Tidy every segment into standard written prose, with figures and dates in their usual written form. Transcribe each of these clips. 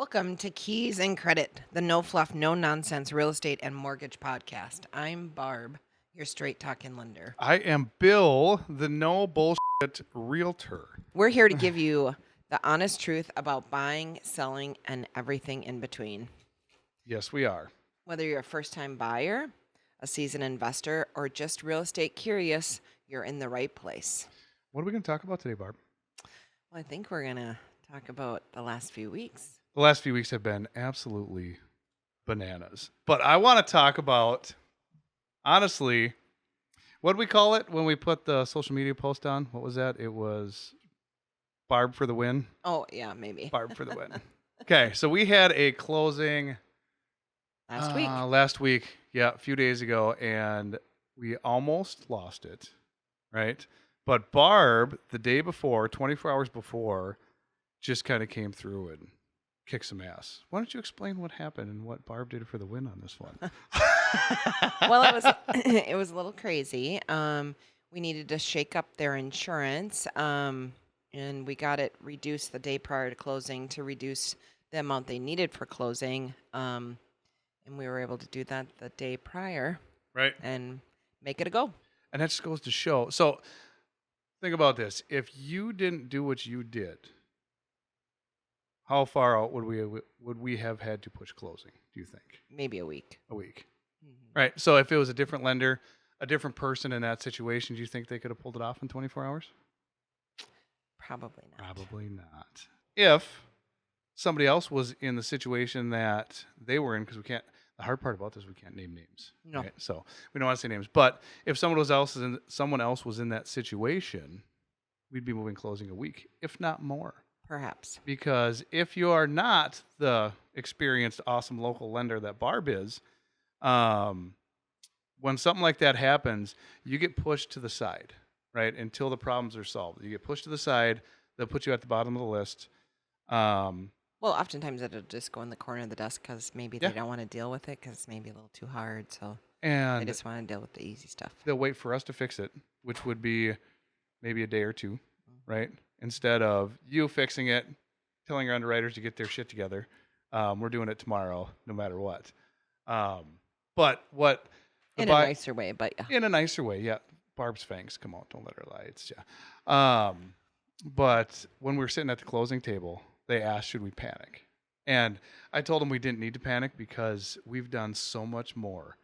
Welcome to Keys and Credit, the no fluff, no nonsense real estate and mortgage podcast. I'm Barb, your straight talking lender. I am Bill, the no bullshit realtor. We're here to give you the honest truth about buying, selling, and everything in between. Yes, we are. Whether you're a first time buyer, a seasoned investor, or just real estate curious, you're in the right place. What are we going to talk about today, Barb? Well, I think we're going to talk about the last few weeks. The last few weeks have been absolutely bananas. But I want to talk about, honestly, what do we call it when we put the social media post on? What was that? It was Barb for the win. Oh, yeah, maybe. Barb for the win. Okay, so we had a closing Last week. Yeah, a few days ago, and we almost lost it, right? But Barb, the day before, 24 hours before, just kind of came through and kicked some ass. Why don't you explain what happened and what Barb did for the win on this one? Well, it was a little crazy. We needed to shake up their insurance, and we got it reduced the day prior to closing to reduce the amount they needed for closing. And we were able to do that the day prior, Right. and make it a go. And that just goes to show. So think about this. If you didn't do what you did, how far out would we have had to push closing, do you think? Maybe a week. A week. Mhm. Right. So if it was a different lender, a different person in that situation, do you think they could have pulled it off in 24 hours? Probably not. Probably not. If somebody else was in the situation that they were in, because the hard part about this, we can't name names. No. Right? So we don't want to say names. But if someone else was in that situation, we'd be moving closing a week, if not more. Perhaps. Because if you are not the experienced, awesome local lender that Barb is, when something like that happens, you get pushed to the side, right? Until the problems are solved. You get pushed to the side. They'll put you at the bottom of the list. Well, oftentimes it'll just go in the corner of the desk because maybe Yeah. they don't want to deal with it because it's maybe a little too hard. So And they just want to deal with the easy stuff. they'll wait for us to fix it, which would be maybe a day or two, right? Instead of you fixing it, telling your underwriters to get their shit together. We're doing it tomorrow, no matter what. But what In a nicer way, but yeah. in a nicer way, yeah. Barb's fangs come out. Don't let her lie. It's yeah. But when we were sitting at the closing table, they asked, should we panic? And I told them we didn't need to panic because we've done so much more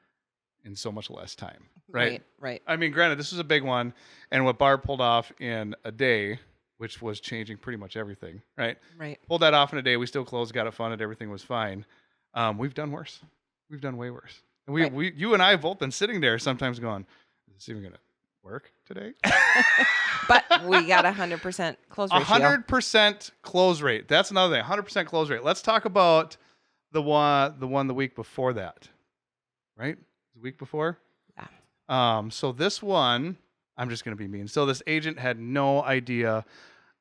in so much less time. Right? Right. I mean, granted, this was a big one, and what Barb pulled off in a day, which was changing pretty much everything, right? Right. Pulled that off in a day. We still closed, got it funded, everything was fine. We've done worse. We've done way worse. And Right. you and I have both been sitting there sometimes going, is this even going to work today? But we got 100% close ratio. 100% close rate. That's another thing. 100% close rate. Let's talk about the one the week before that. Right? The week before? Yeah. So this one, I'm just going to be mean. So this agent had no idea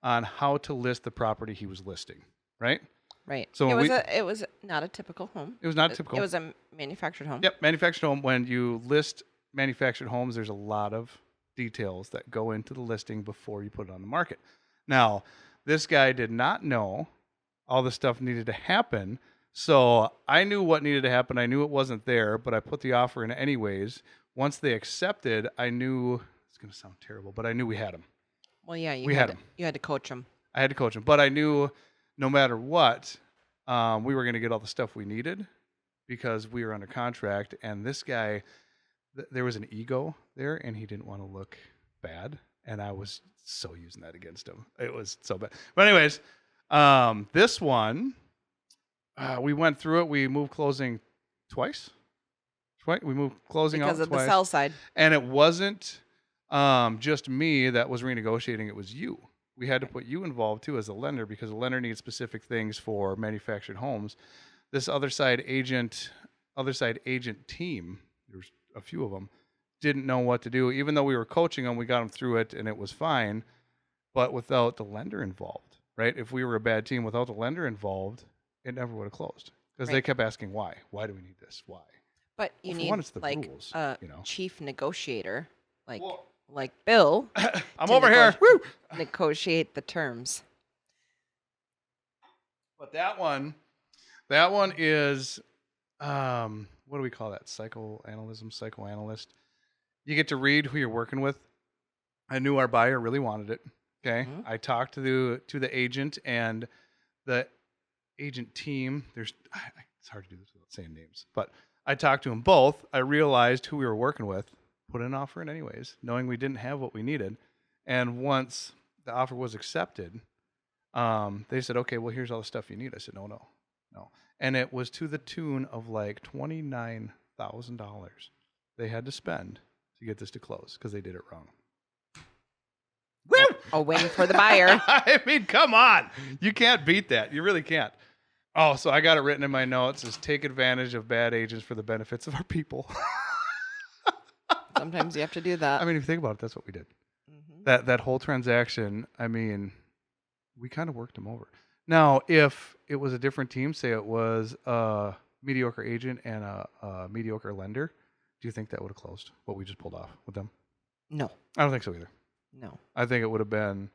on how to list the property he was listing, right? Right. So it was not a typical home. It was not typical. It was a manufactured home. Yep, manufactured home. When you list manufactured homes, there's a lot of details that go into the listing before you put it on the market. Now, this guy did not know all this stuff needed to happen. So I knew what needed to happen. I knew it wasn't there, but I put the offer in anyways. Once they accepted, I knew, it's going to sound terrible, but I knew we had him. Well, yeah, We had him. You had to coach him. I had to coach him, but I knew no matter what, we were going to get all the stuff we needed because we were under contract. And this guy, there was an ego there, and he didn't want to look bad. And I was so using that against him. It was so bad. But anyways, this one, we went through it. We moved closing twice. We moved closing because out of twice. the sell side. And it wasn't just me that was renegotiating. It was you. We had to put you involved too as a lender because a lender needs specific things for manufactured homes. This other side agent team, there's a few of them, didn't know what to do. Even though we were coaching them, we got them through it and it was fine. But without the lender involved, right? If we were a bad team without the lender involved, it never would have closed because they kept asking why. Why do we need this? Why? But you need like rules, a you know? chief negotiator, like Bill. I'm over here. Woo! Negotiate the terms. But that one, That one is, what do we call that? Psychoanalyst. You get to read who you're working with. I knew our buyer really wanted it. Okay. Mhm. I talked to the agent and the agent team. It's hard to do this without saying names, but I talked to them both. I realized who we were working with, put an offer in anyways, knowing we didn't have what we needed. And once the offer was accepted, they said, okay, well, here's all the stuff you need. I said, no. And it was to the tune of like $29,000 they had to spend to get this to close because they did it wrong. Woo! Oh, waiting for the buyer. I mean, come on. You can't beat that. You really can't. Oh, so I got it written in my notes is take advantage of bad agents for the benefits of our people. Sometimes you have to do that. I mean, if you think about it, that's what we did. Mhm. That whole transaction, I mean, we kind of worked them over. Now, if it was a different team, say it was a mediocre agent and a mediocre lender, do you think that would have closed what we just pulled off with them? No. I don't think so either. No. I think it would have been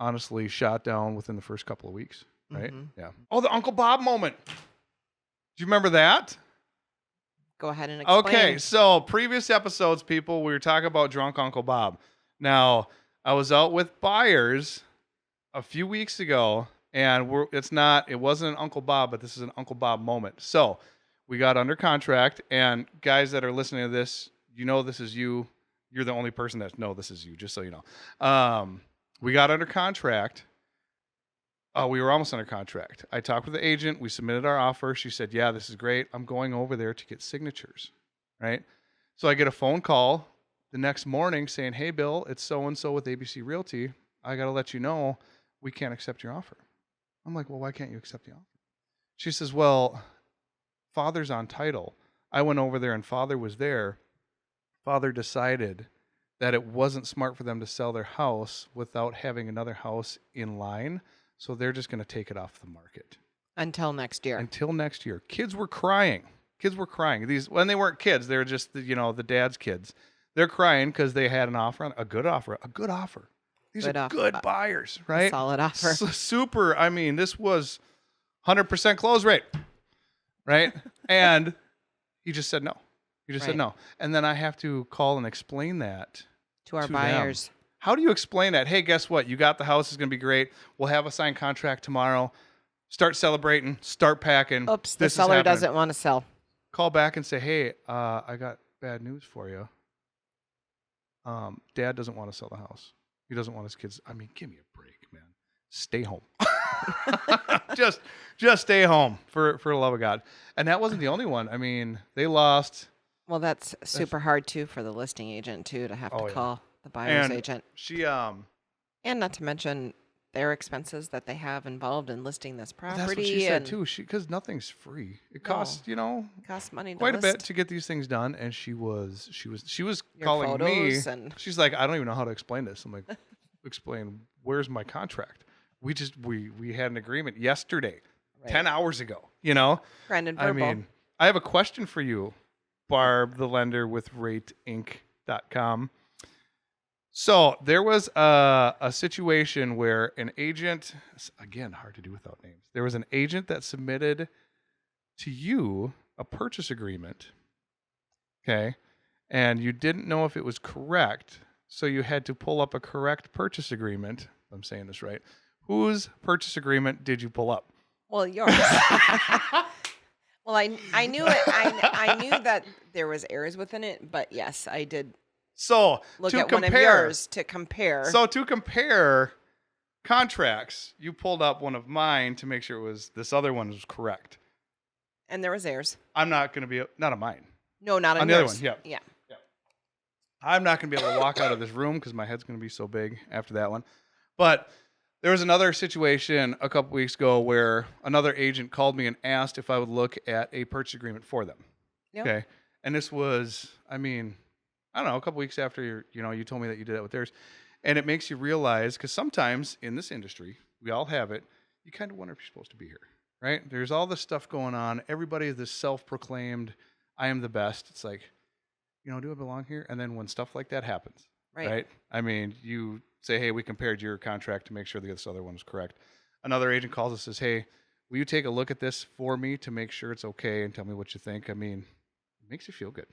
honestly shot down within the first couple of weeks, right? Mhm. Yeah. Oh, the Uncle Bob moment. Do you remember that? Go ahead and explain. Okay, so previous episodes, people, we were talking about drunk Uncle Bob. Now, I was out with buyers a few weeks ago, and it wasn't an Uncle Bob, but this is an Uncle Bob moment. So we got under contract, and guys that are listening to this, you know this is you. You're the only person that know this is you, just so you know. We got under contract. We were almost under contract. I talked with the agent. We submitted our offer. She said, yeah, this is great. I'm going over there to get signatures, right? So I get a phone call the next morning saying, hey, Bill, it's so-and-so with ABC Realty. I got to let you know we can't accept your offer. I'm like, well, why can't you accept the offer? She says, well, Father's on title. I went over there and Father was there. Father decided that it wasn't smart for them to sell their house without having another house in line. So they're just going to take it off the market. Until next year. Until next year. Kids were crying. When they weren't kids, they were just, the dad's kids. They're crying because they had an offer, a good offer. These Good are offer. good buyers, right? Solid offer. Super. I mean, this was 100% close rate, right? And he just said no. Said no. And then I have to call and explain that to our them. buyers. How do you explain that? Hey, guess what? You got the house. It's going to be great. We'll have a signed contract tomorrow. Start celebrating. Start packing. Oops, the seller doesn't want to sell. Call back and say, hey, I got bad news for you. Dad doesn't want to sell the house. He doesn't want his kids. I mean, give me a break, man. Stay home. just stay home for the love of God. And that wasn't the only one. I mean, they lost. Well, that's super hard too for the listing agent too to have to call the buyer's agent. She and not to mention their expenses that they have involved in listing this property. That's what she said too. Because nothing's free. It costs, it costs money to quite list. a bit to get these things done. And she was Your calling me. And she's like, I don't even know how to explain this. I'm like, explain. Where's my contract? We had an agreement yesterday, 10 hours ago. Brandon I verbal. mean, I have a question for you, Barb, the lender with RateInc.com. So there was a situation where an agent, again, hard to do without names. There was an agent that submitted to you a purchase agreement. Okay. And you didn't know if it was correct. So you had to pull up a correct purchase agreement. If I'm saying this right. Whose purchase agreement did you pull up? Well, yours. Well, I knew it. I knew that there was errors within it, but yes, I did. So look to at compare, one of yours to compare. So to compare contracts, you pulled up one of mine to make sure it was this other one was correct. And there was errors. I'm not going to be not on mine. No, not on the yours. other one. Yeah. I'm not going to be able to walk out of this room because my head's going to be so big after that one. But there was another situation a couple weeks ago where another agent called me and asked if I would look at a purchase agreement for them. Yep. Okay. And this was, I don't know, a couple weeks after you told me that you did that with theirs. And it makes you realize, because sometimes in this industry, we all have it, you kind of wonder if you're supposed to be here, right? There's all this stuff going on. Everybody is this self-proclaimed, I am the best. It's like, do I belong here? And then when stuff like that happens, right? I mean, you say, hey, we compared your contract to make sure that this other one was correct. Another agent calls us and says, hey, will you take a look at this for me to make sure it's okay and tell me what you think? I mean, it makes you feel good.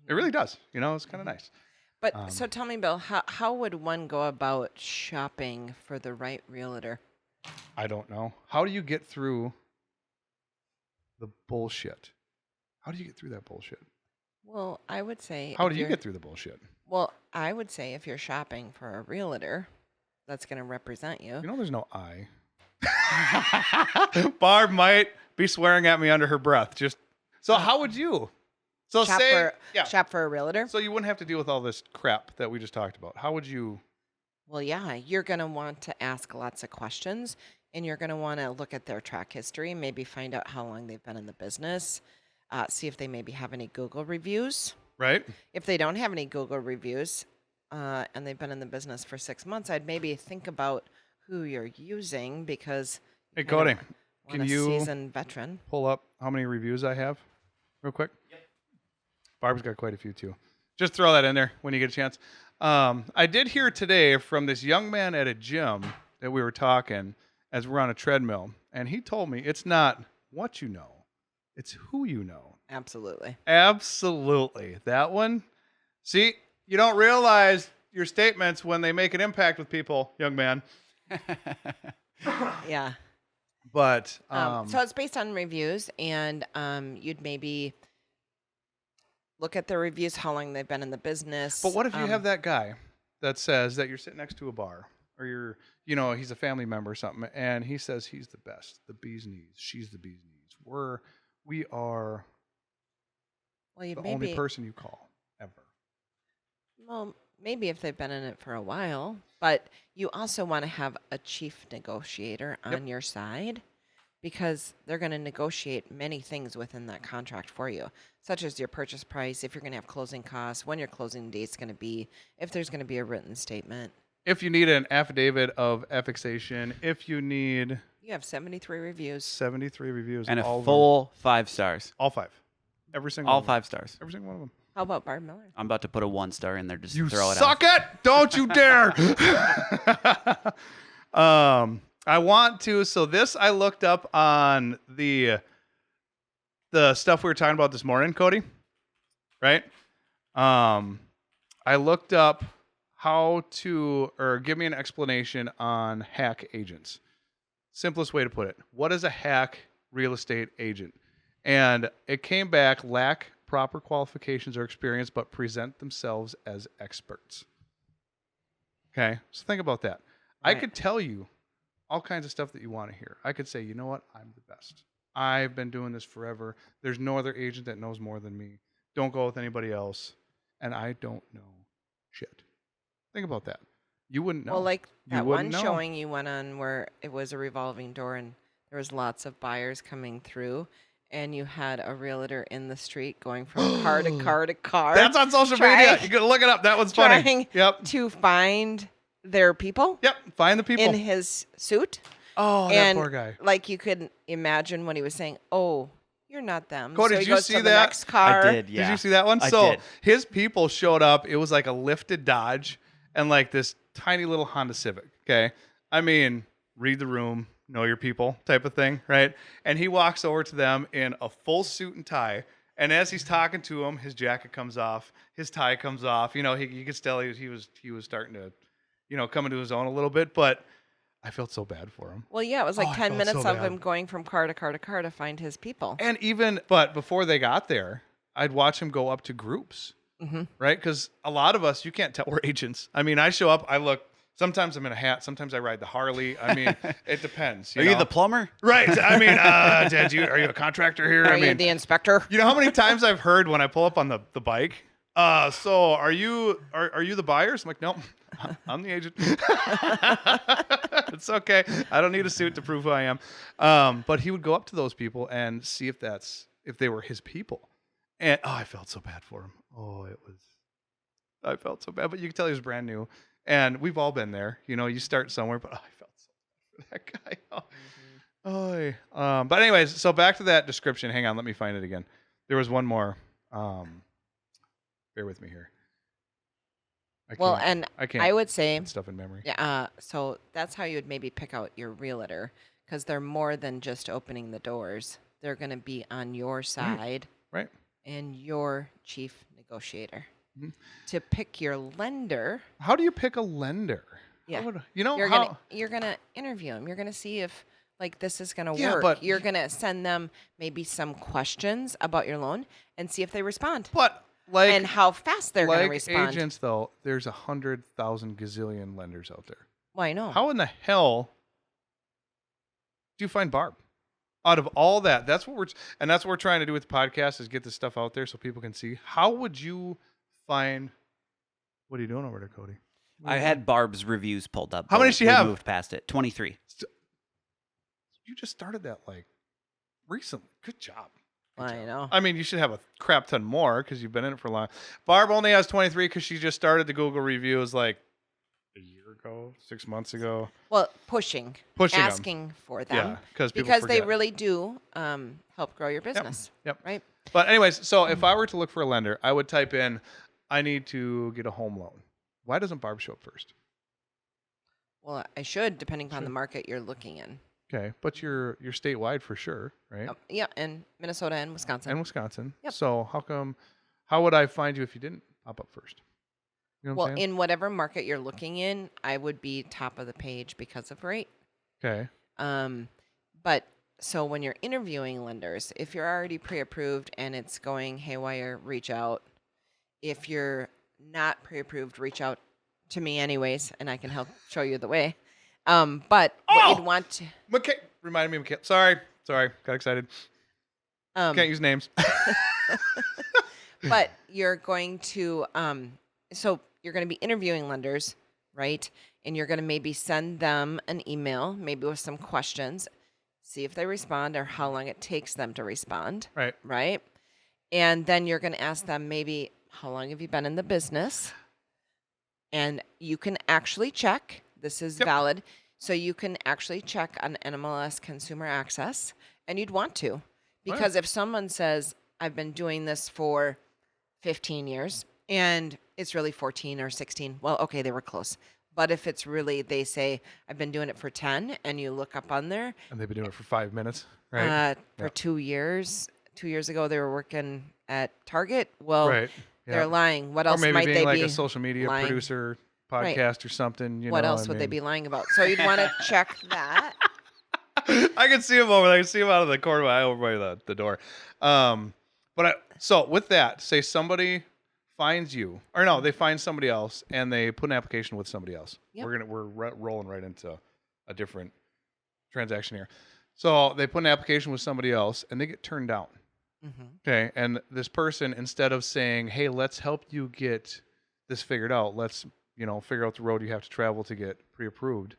It really does. It's kind of nice. But so tell me, Bill, how would one go about shopping for the right realtor? I don't know. How do you get through the bullshit? How do you get through that bullshit? Well, I would say How do you get through the bullshit? Well, I would say if you're shopping for a realtor that's going to represent you. There's no I. Barb might be swearing at me under her breath. So how would you? So shop for a realtor? So you wouldn't have to deal with all this crap that we just talked about. How would you? Well, yeah, you're going to want to ask lots of questions, and you're going to want to look at their track history, maybe find out how long they've been in the business, see if they maybe have any Google reviews. Right. If they don't have any Google reviews and they've been in the business for 6 months, I'd maybe think about who you're using because Hey, Cody, can you seasoned veteran pull up how many reviews I have real quick? Yep. Barb's got quite a few too. Just throw that in there when you get a chance. I did hear today from this young man at a gym that we were talking as we're on a treadmill, and he told me it's not what you know, it's who you know. Absolutely. Absolutely. That one. See, you don't realize your statements when they make an impact with people, young man. Yeah. But so it's based on reviews, and you'd maybe look at the reviews, how long they've been in the business. But what if you have that guy that says that you're sitting next to a bar, or he's a family member or something, and he says he's the best, the bee's knees, she's the bee's knees. We are the only person you call ever. Well, maybe if they've been in it for a while, but you also want to have a chief negotiator on your side because they're going to negotiate many things within that contract for you, such as your purchase price, if you're going to have closing costs, when your closing date's going to be, if there's going to be a written statement. If you need an affidavit of affixation, You have 73 reviews. 73 reviews. And a full 5 stars. All 5. Every single All one. 5 stars. Every single one of them. How about Barb Miller? I'm about to put a 1 star in there. Just You throw it suck out. it! Don't you dare! I want to. So this I looked up on the stuff we were talking about this morning, Cody. Right? I looked up give me an explanation on hack agents. Simplest way to put it. What is a hack real estate agent? And it came back, lack proper qualifications or experience, but present themselves as experts. Okay, so think about that. Right. I could tell you all kinds of stuff that you want to hear. I could say, you know what? I'm the best. I've been doing this forever. There's no other agent that knows more than me. Don't go with anybody else. And I don't know shit. Think about that. You wouldn't know. Well, like that one know. showing you went on where it was a revolving door and there was lots of buyers coming through, and you had a realtor in the street going from car to car to car. That's on social media. You can look it up. That one's funny. Trying Yep. to find their people. Yep. Find the people. In his suit. Oh, that poor guy. Like you could imagine what he was saying. Oh, you're not them. Cody, so did he you goes see to the that? next car. I did, yeah. Did you see that one? I So did. his people showed up. It was like a lifted Dodge and like this tiny little Honda Civic. Okay. I mean, read the room, know your people type of thing, right? And he walks over to them in a full suit and tie. And as he's talking to him, his jacket comes off, his tie comes off. You could tell he was starting to, come into his own a little bit. But I felt so bad for him. Well, yeah, it was like I 10 felt minutes so of bad. him going from car to car to car to find his people. And but before they got there, I'd watch him go up to groups, right? Because a lot of us, you can't tell we're agents. I mean, I show up, I look. Sometimes I'm in a hat. Sometimes I ride the Harley. I mean, it depends. Are you the plumber? Right. I mean, Dad, are you a contractor here? Are I you mean, the inspector? you know how many times I've heard when I pull up on the bike? So are you the buyers? I'm like, nope, I'm the agent. It's okay. I don't need a suit to prove who I am. But he would go up to those people and see if they were his people. And I felt so bad for him. I felt so bad. But you can tell he was brand new. And we've all been there. You start somewhere, but I felt so bad for that guy. But anyways, so back to that description. Hang on, let me find it again. There was one more. Bear with me here. I can't I would say put stuff in memory. Yeah, so that's how you would maybe pick out your realtor, because they're more than just opening the doors. They're going to be on your side Right. and your chief negotiator. Mhm. To pick your lender, How do you pick a lender? yeah, you're gonna interview them. You're gonna see if like this is gonna Yeah, work. but- You're gonna send them maybe some questions about your loan and see if they respond But like and how fast they're gonna like respond. agents though, there's 100,000 gazillion lenders out there. Well, I know. How in the hell do you find Barb? Out of all that, that's what we're trying to do with the podcast is get this stuff out there so people can see. How would you find? What are you doing over there, Cody? I had Barb's reviews pulled up. How but many does she we have? Moved past it. 23. You just started that like recently. Good job. Good I job. know. I mean, you should have a crap ton more because you've been in it for a long. Barb only has 23 because she just started the Google reviews like a year ago, 6 months ago. Well, pushing 'em, asking for them, Yeah, because they really do help grow your business. Yep. Right. But anyways, so if I were to look for a lender, I would type in, I need to get a home loan. Why doesn't Barb show up first? Well, I should, depending upon Sure. the market you're looking in. Okay, but you're statewide for sure, right? Yeah, and Minnesota and Wisconsin. And Wisconsin. Yep. So how would I find you if you didn't pop up first? You know what Well, I'm saying? in whatever market you're looking in, I would be top of the page because of rate. Okay. But so when you're interviewing lenders, if you're already pre-approved and it's going haywire, reach out. If you're not pre-approved, reach out to me anyways, and I can help show you the way. But what you'd want to Reminded me of McKay. Sorry. Got excited. Can't use names. but you're going to so you're going to be interviewing lenders, right? And you're going to maybe send them an email, maybe with some questions, see if they respond or how long it takes them to respond, Right. right? And then you're going to ask them maybe, how long have you been in the business? And you can actually check, this is valid, so you can actually check on NMLS Consumer Access, and you'd want to. Because if someone says, I've been doing this for 15 years, and it's really 14 or 16, well, okay, they were close. But if it's really, they say, I've been doing it for 10, and you look up on there. And they've been doing it for 5 minutes, right? For 2 years. 2 years ago, they were working at Target. Well, Right. they're lying. What Or else maybe might being they like be a social media lying? producer Right. podcast or something. You What know, else would they be lying about? So you'd want to check that. I can see him over there. I can see him out of the corner of my eye over by the door. So with that, say somebody finds you, or no, they find somebody else and they put an application with somebody else. Yep. We're rolling right into a different transaction here. So they put an application with somebody else and they get turned down. Mm-hmm. Okay, and this person, instead of saying, "Hey, let's help you get this figured out. Let's figure out the road you have to travel to get pre-approved,"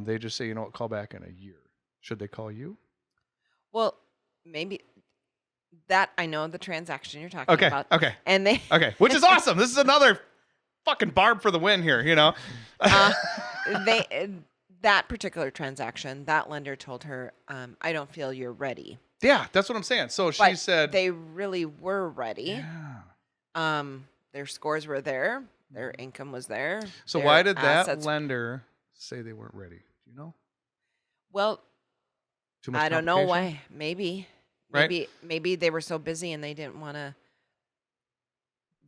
they just say, "You know what? Call back in a year." Should they call you? Well, maybe that I know the transaction you're talking about. Okay. And they Which is awesome. This is another fucking Barb for the win here. That particular transaction, that lender told her, I don't feel you're ready. Yeah, that's what I'm saying. So she But said they really were ready. Yeah. Their scores were there. Their income was there. So their why did that assets- lender say they weren't ready? Do you know? Well, Too much I don't know complication? why. Maybe. Right? Maybe they were so busy and they didn't want to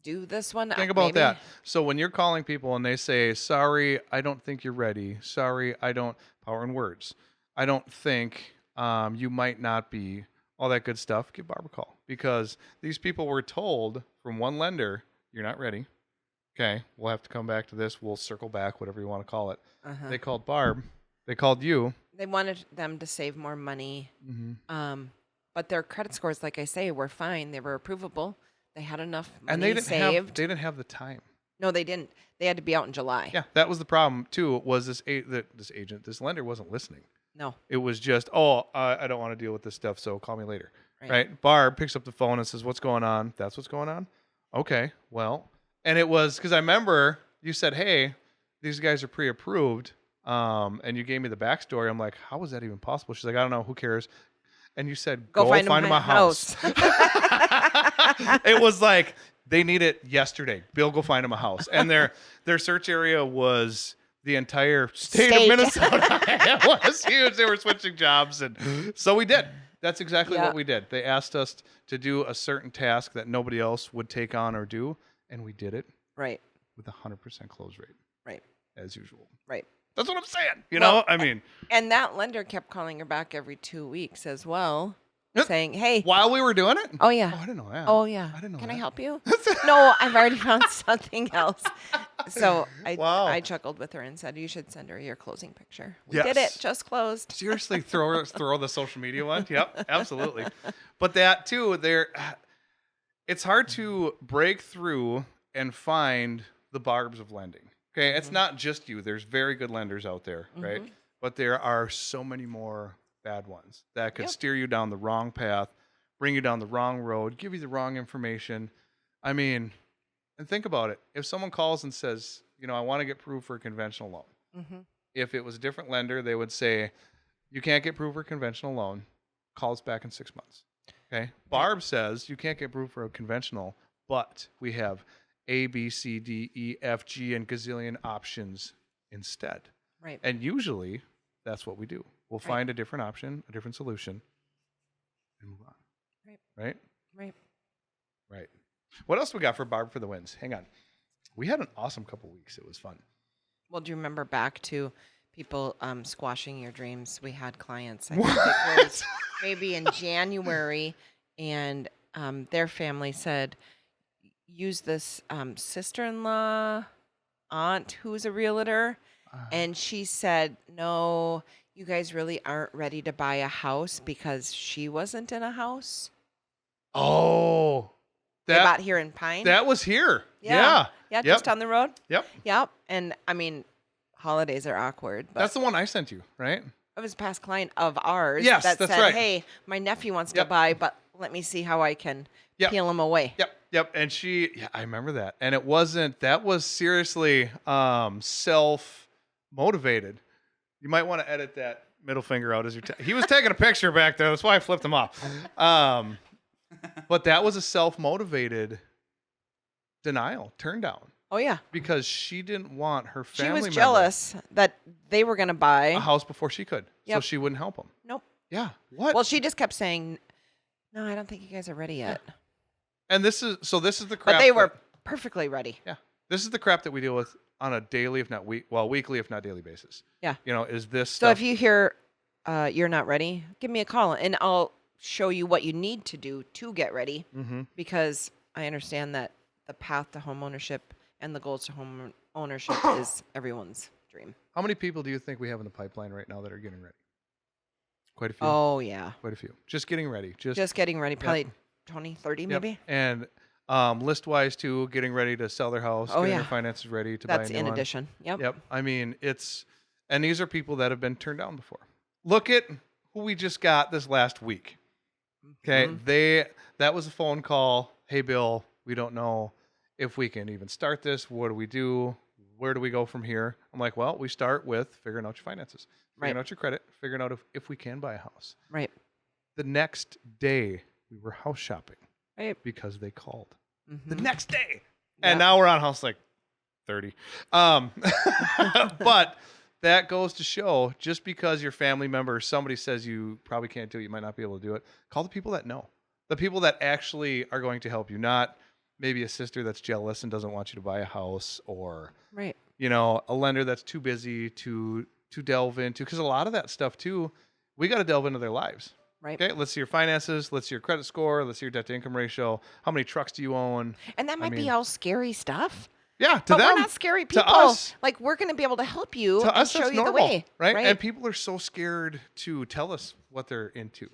do this one. Think about Maybe. that. So when you're calling people and they say, "Sorry, I don't think you're ready. Sorry, I don't," power in words. "I don't think you might not be," all that good stuff, give Barb a call. Because these people were told from one lender, "You're not ready. Okay, we'll have to come back to this. We'll circle back, whatever you want to call it." Uh-huh. They called Barb. They called you. They wanted them to save more money. Mm-hmm. But their credit scores, like I say, were fine. They were approvable. They had enough money And they saved. didn't have the time. No, they didn't. They had to be out in July. Yeah, that was the problem too. Was this lender wasn't listening. No. It was just, I don't want to deal with this stuff, so call me later. Right. Right? Barb picks up the phone and says, "What's going on?" "That's what's going on." "Okay, well," and it was because I remember you said, "Hey, these guys are pre-approved," and you gave me the backstory. I'm like, "How was that even possible?" She's like, "I don't know. Who cares?" And you said, "Go find them a house." It was like they need it yesterday. Bill, go find them a house. And their search area was the entire state of Minnesota. It was huge. They were switching jobs. And so we did. That's exactly what we did. They asked us to do a certain task that nobody else would take on or do. And we did it. Right. With a 100% close rate. Right. As usual. Right. That's what I'm saying. You know, I mean. And that lender kept calling her back every 2 weeks as well, saying, hey. While we were doing it? Oh, yeah. Oh, I didn't know that. Oh, yeah. I didn't know Can that. I help you? No, I've already found something else. So I chuckled with her and said, you should send her your closing picture. We did it. Just closed. Seriously, throw the social media one. Yep, absolutely. But that too, it's hard to break through and find the barbs of lending. Okay, it's not just you. There's very good lenders out there, right? But there are so many more bad ones that could steer you down the wrong path, bring you down the wrong road, give you the wrong information. I mean, and think about it. If someone calls and says, you know, I want to get approved for a conventional loan. If it was a different lender, they would say, you can't get approved for a conventional loan. Call us back in 6 months. Okay. Barb says you can't get approved for a conventional, but we have A, B, C, D, E, F, G, and gazillion options instead. Right. And usually that's what we do. We'll find a different option, a different solution, and move on. Right? Right. What else we got for Barb for the wins? Hang on. We had an awesome couple weeks. It was fun. Well, do you remember back to people squashing your dreams? We had clients, I think it was maybe in January, and their family said, use this sister-in-law, aunt who's a realtor. And she said, no, you guys really aren't ready to buy a house because she wasn't in a house. Oh, They bought here in Pine. That was here. Yeah, Yep. just down the road. Yep. And I mean, holidays are awkward. But that's the one I sent you, right? it was a past client of ours Yes, that that's said, right. hey, my nephew wants to buy, but let me see how I can peel him away. Yep. And I remember that. And that was seriously self-motivated. You might want to edit that middle finger out as he was taking a picture back there. That's why I flipped him off. But that was a self-motivated denial, turn down. Oh, yeah. Because she didn't want her family She was jealous that they were going to buy a house before she could. So she wouldn't help them. Nope. Yeah. What? Well, she just kept saying, no, I don't think you guys are ready yet. And this is the crap. But they were perfectly ready. Yeah. This is the crap that we deal with on a daily, if not weekly, if not daily basis. Yeah. You know, is this So stuff. if you hear you're not ready, give me a call and I'll show you what you need to do to get ready, because I understand that the path to home ownership and the goals to home ownership is everyone's dream. How many people do you think we have in the pipeline right now that are getting ready? Quite a few. Oh, yeah. Quite a few. Just getting ready. Just getting ready. Probably 20, 30 maybe. And list-wise, too, getting ready to sell their house, getting their finances ready to buy a new one. That's in addition. Yep. I mean, and these are people that have been turned down before. Look at who we just got this last week. Okay, that was a phone call. Hey, Bill, we don't know if we can even start this. What do we do? Where do we go from here? I'm like, well, we start with figuring out your finances, figuring out your credit, figuring out if we can buy a house. Right. The next day, we were house shopping. Right. Because they called. The next day. And now we're on house like 30. But that goes to show, just because your family member or somebody says you probably can't do it, you might not be able to do it, call the people that know. The people that actually are going to help you, not maybe a sister that's jealous and doesn't want you to buy a house, or you know, a lender that's too busy to delve into, because a lot of that stuff too, we got to delve into their lives. Right. Okay, let's see your finances, let's see your credit score, let's see your debt to income ratio, how many trucks do you own? And that might be all scary stuff. Yeah, but we're not scary people. To us, like, we're going to be able to help you and show you the way. Right? And people are so scared to tell us what they're into.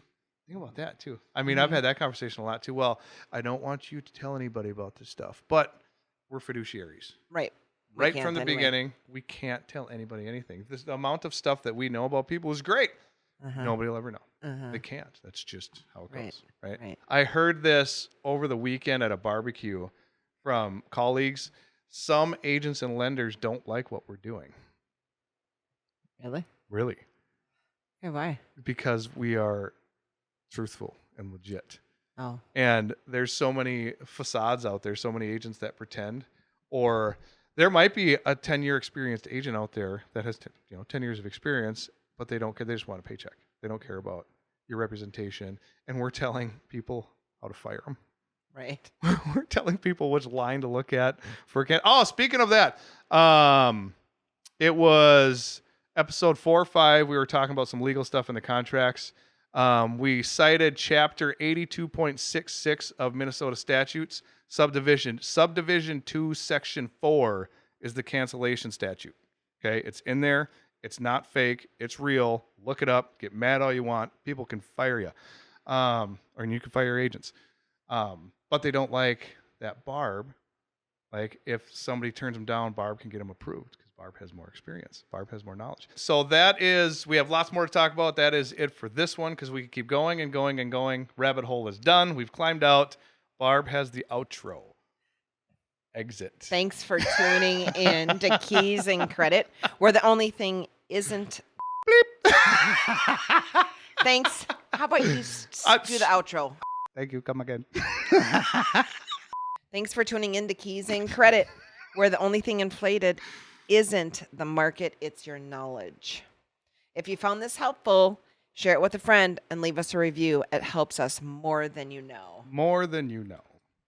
Think about that too. I mean, I've had that conversation a lot too. Well, I don't want you to tell anybody about this stuff, but we're fiduciaries. Right. Right from the beginning, we can't tell anybody anything. The amount of stuff that we know about people is great. Nobody will ever know. They can't. That's just how it goes. Right? I heard this over the weekend at a barbecue from colleagues. Some agents and lenders don't like what we're doing. Really. Okay, why? Because we are truthful and legit. Oh. And there's so many facades out there, so many agents that pretend, or There might be a 10-year experienced agent out there that has 10 years of experience, but they don't care. They just want a paycheck. They don't care about your representation. And we're telling people how to fire them. Right. We're telling people which line to look at for speaking of that, it was episode 4 or 5. We were talking about some legal stuff in the contracts. We cited chapter 82.66 of Minnesota statutes, subdivision 2, section 4 is the cancellation statute. Okay. It's in there. It's not fake. It's real. Look it up. Get mad all you want. People can fire you. Or you can fire agents. But they don't like that Barb. Like if somebody turns them down, Barb can get them approved because Barb has more experience. Barb has more knowledge. So we have lots more to talk about. That is it for this one because we can keep going and going and going. Rabbit hole is done. We've climbed out. Barb has the outro. Exit. Thanks for tuning in to Keys and Credit, where the only thing isn't. Thanks. How about you do the outro? Thank you. Come again. Thanks for tuning in to Keys and Credit, where the only thing inflated isn't the market, it's your knowledge. If you found this helpful, share it with a friend and leave us a review. It helps us more than you know. More than you know.